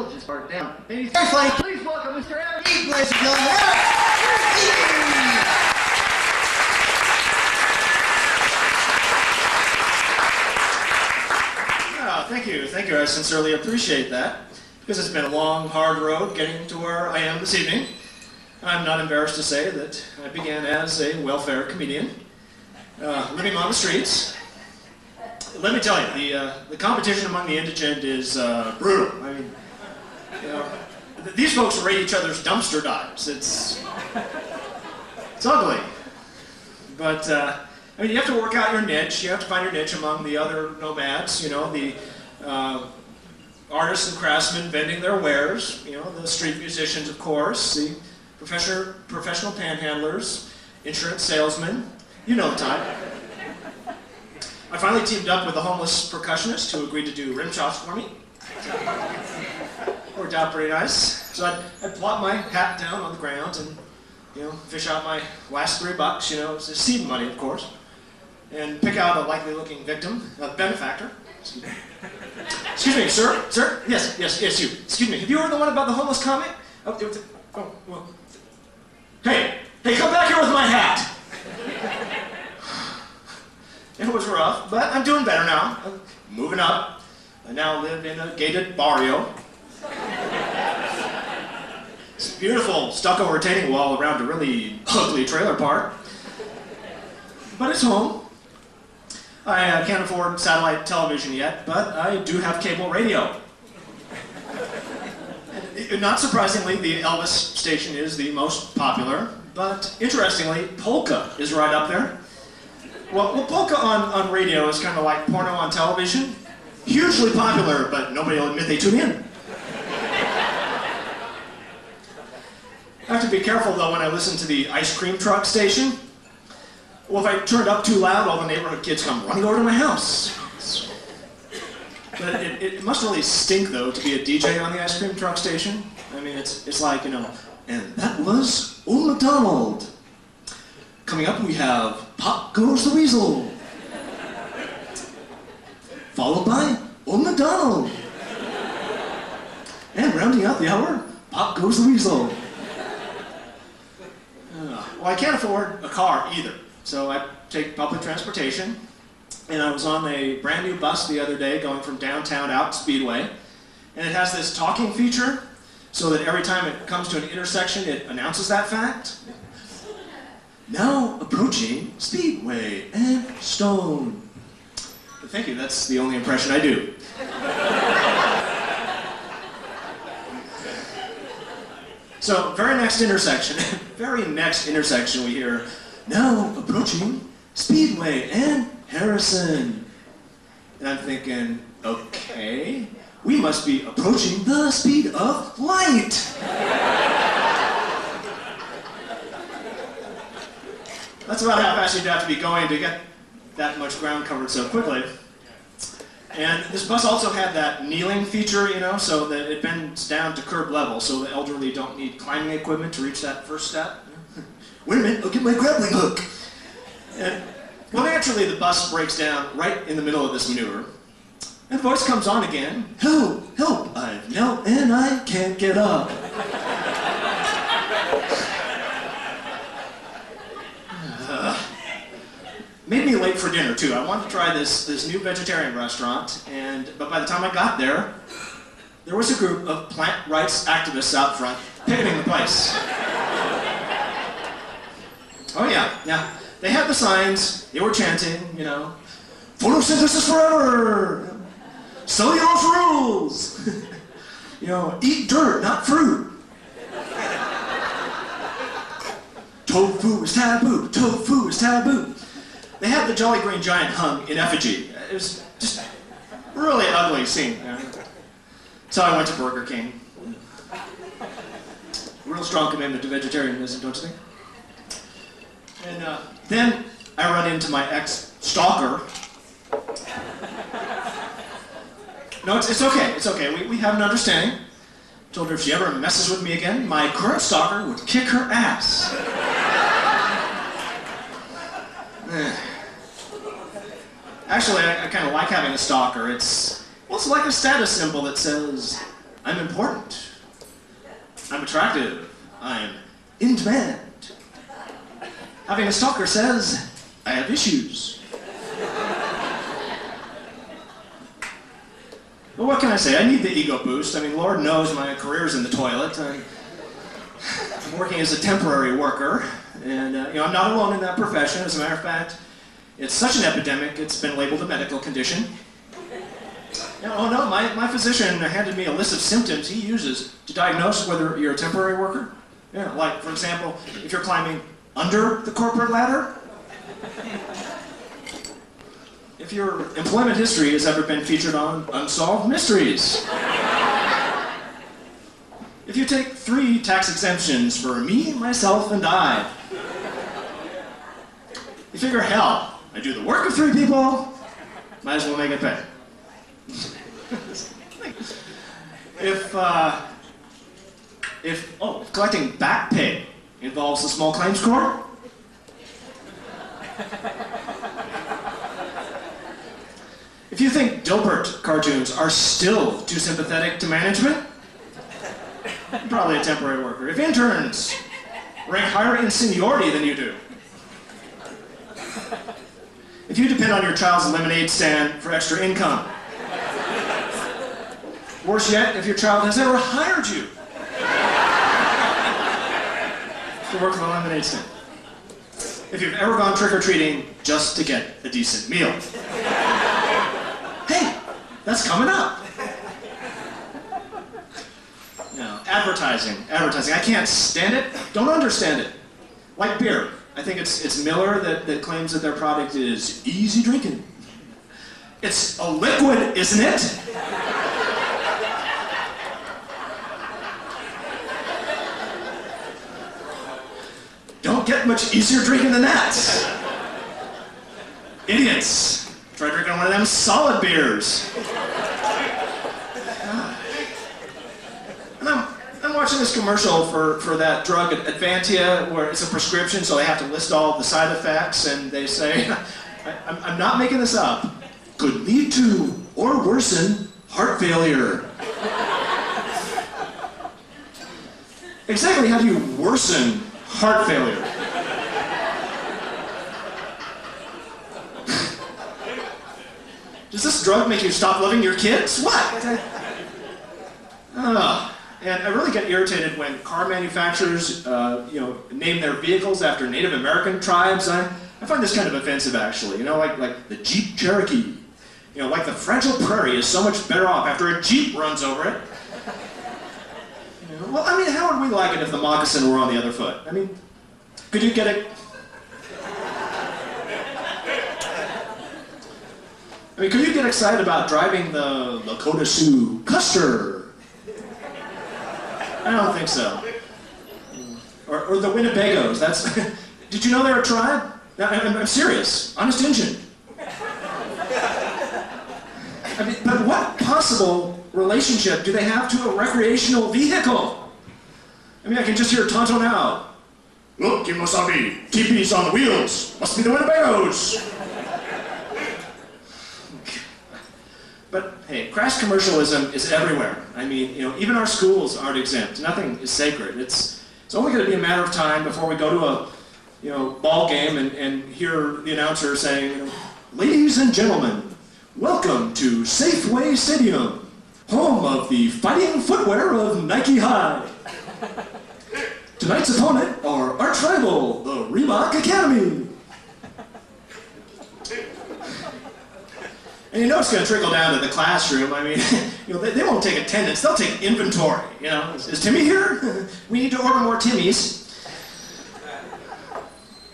we'll just start down. Ladies, please welcome Mr. Emcee, ladies and gentlemen. Thank you. I sincerely appreciate that, because it's been a long, hard road getting to where I am this evening. I'm not embarrassed to say that I began as a welfare comedian, living on the streets. Let me tell you, the competition among the indigent is brutal. I mean, these folks rate each other's dumpster dives. It's ugly. But I mean, you have to work out your niche. You have to find your niche among the other nomads. The artists and craftsmen vending their wares. The street musicians, of course. The professional panhandlers, insurance salesmen. You know the type. I finally teamed up with a homeless percussionist who agreed to do rim shots for me. Worked out pretty nice. So I'd plop my hat down on the ground and, fish out my last $3. It's seed money, of course, and pick out a likely-looking victim, a benefactor. Excuse me, sir? Sir? Yes, you. Excuse me. Have you heard the one about the homeless comic? Well. Hey, come back here with my hat. It was rough, but I'm doing better now. I'm moving up. I now live in a gated barrio. It's a beautiful stucco retaining wall around a really ugly trailer park. But it's home. I can't afford satellite television yet, but I do have cable radio. And not surprisingly, the Elvis station is the most popular, but interestingly, polka is right up there. Well, polka on radio is kind of like porno on television. Hugely popular, but nobody will admit they tune in. I have to be careful, though, when I listen to the ice cream truck station. Well, if I turn it up too loud, all the neighborhood kids come running over to my house. But it must really stink, though, to be a DJ on the ice cream truck station. I mean, it's like, and that was Old MacDonald. Coming up, we have Pop Goes the Weasel. Followed by Old MacDonald. And rounding out the hour, Pop Goes the Weasel. Well, I can't afford a car either, so I take public transportation. And I was on a brand new bus the other day going from downtown out to Speedway. And it has this talking feature, so that every time it comes to an intersection, it announces that fact. Now approaching Speedway and Stone. Thank you, that's the only impression I do. So, very next intersection we hear, now approaching Speedway and Harrison. And I'm thinking, okay, we must be approaching the speed of light. That's about how fast you'd have to be going to get that much ground covered so quickly. And this bus also had that kneeling feature, so that it bends down to curb level, so the elderly don't need climbing equipment to reach that first step. Wait a minute, I'll get my grappling hook. And, well, naturally, the bus breaks down right in the middle of this maneuver. And the voice comes on again. Help, help, I've knelt and I can't get up. Made me late for dinner, too. I wanted to try this new vegetarian restaurant, but by the time I got there was a group of plant rights activists out front picketing the place. Oh, yeah. They had the signs. They were chanting, photosynthesis forever! Cellulose rules! Eat dirt, not fruit. Tofu is taboo, tofu is taboo. They had the Jolly Green Giant hung in effigy. It was just a really ugly scene. So I went to Burger King. Real strong commitment to vegetarianism, don't you think? And then I run into my ex-stalker. No, it's okay. It's okay. We have an understanding. Told her if she ever messes with me again, my current stalker would kick her ass. Actually, I kind of like having a stalker. It's like a status symbol that says, I'm important. I'm attractive. I'm in demand. Having a stalker says, I have issues. Well, what can I say? I need the ego boost. I mean, Lord knows my career's in the toilet. I'm working as a temporary worker, and I'm not alone in that profession. As a matter of fact, it's such an epidemic, it's been labeled a medical condition. My physician handed me a list of symptoms he uses to diagnose whether you're a temporary worker. Yeah, like, for example, if you're climbing under the corporate ladder, if your employment history has ever been featured on Unsolved Mysteries, if you take 3 tax exemptions for me, myself, and I, you figure, hell, I do the work of 3 people, might as well make it pay. If collecting back pay involves the small claims court, if you think Dilbert cartoons are still too sympathetic to management, you're probably a temporary worker. If interns rank higher in seniority than you do, if you depend on your child's lemonade stand for extra income, worse yet, if your child has ever hired you to work at the lemonade stand, if you've ever gone trick-or-treating just to get a decent meal. Hey, that's coming up. Advertising. I can't stand it, don't understand it. Like beer. I think it's Miller that claims that their product is easy drinking. It's a liquid, isn't it? Don't get much easier drinking than that. Idiots. Try drinking one of them solid beers. And I'm watching this commercial for that drug Advantia, where it's a prescription, so they have to list all the side effects, and they say, I'm not making this up, could lead to or worsen heart failure. Exactly how do you worsen heart failure? Does this drug make you stop loving your kids? What? And I really get irritated when car manufacturers, name their vehicles after Native American tribes. I find this kind of offensive, actually. Like the Jeep Cherokee. Like the fragile prairie is so much better off after a Jeep runs over it. Well, how would we like it if the moccasin were on the other foot? Could you get it? Could you get excited about driving the Lakota Sioux Custer? I don't think so. Or the Winnebagos. Did you know they're a tribe? I'm serious. Honest Injun. But what possible relationship do they have to a recreational vehicle? I can just hear Tonto now. Look, Kimosabi, teepees on the wheels. Must be the Winnebagos. But hey, crass commercialism is everywhere. Even our schools aren't exempt. Nothing is sacred. It's only going to be a matter of time before we go to a ball game and hear the announcer saying, ladies and gentlemen, welcome to Safeway Stadium, home of the fighting footwear of Nike High. Tonight's opponent are our rival, the Reebok Academy. And it's going to trickle down to the classroom. They won't take attendance, they'll take inventory. Is Timmy here? We need to order more Timmys.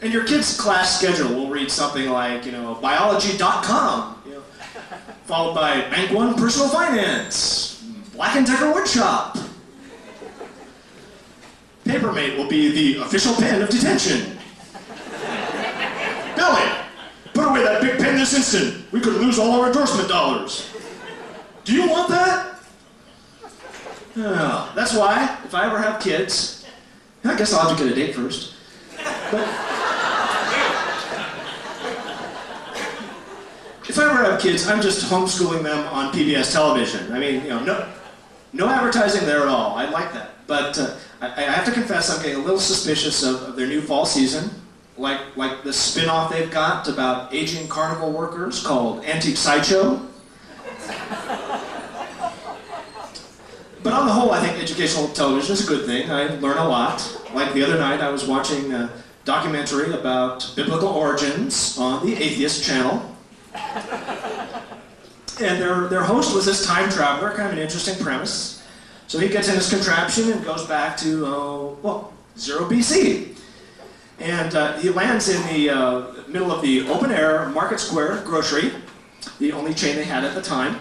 And your kid's class schedule will read something like, biology.com, followed by Bank One Personal Finance, Black & Decker Woodshop. Papermate will be the official pen of detention. Billy, put away that big pen this instant. We could lose all our endorsement dollars. Do you want that? That's why, if I ever have kids, I guess I'll have to get a date first. But if I ever have kids, I'm just homeschooling them on PBS television. No advertising there at all. I like that. But I have to confess, I'm getting a little suspicious of their new fall season. Like the spin-off they've got about aging carnival workers called Antique Sideshow. But on the whole, I think educational television is a good thing. I learn a lot. Like the other night, I was watching a documentary about biblical origins on the Atheist Channel. And their host was this time traveler, kind of an interesting premise. So he gets in his contraption and goes back to, 0 BC. And he lands in the middle of the open-air Market Square grocery, the only chain they had at the time.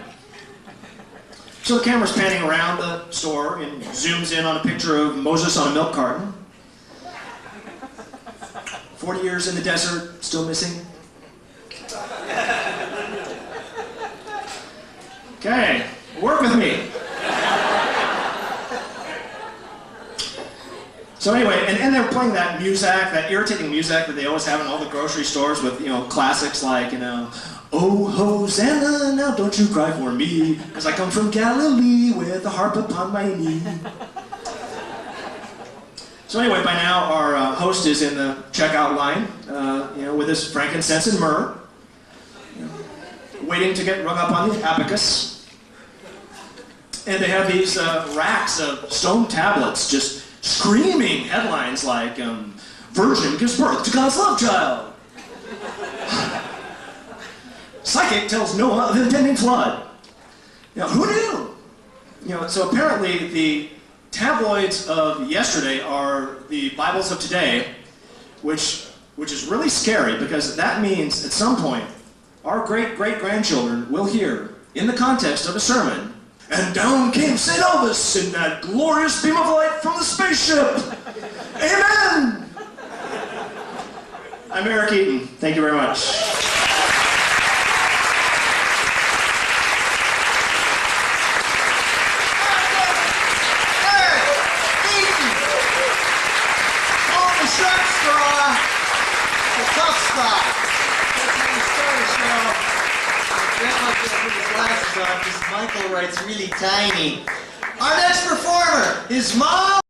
So the camera's panning around the store and zooms in on a picture of Moses on a milk carton. 40 years in the desert, still missing. Okay, work with me. So anyway, and they're playing that music, that irritating music that they always have in all the grocery stores with, classics like, Oh, Hosanna, now don't you cry for me, because I come from Galilee with a harp upon my knee. So anyway, by now our host is in the checkout line, with his frankincense and myrrh, waiting to get rung up on the abacus. And they have these racks of stone tablets just screaming headlines like, Virgin gives birth to God's love child. Psychic tells Noah of the impending flood. Who knew? So apparently the tabloids of yesterday are the Bibles of today, which is really scary because that means at some point our great-great-grandchildren will hear, in the context of a sermon, and down came St. Elvis in that glorious beam of light from the spaceship. Amen! I'm Eric Eaton. Thank you very much. Michael writes really tiny. Our next performer, his mom.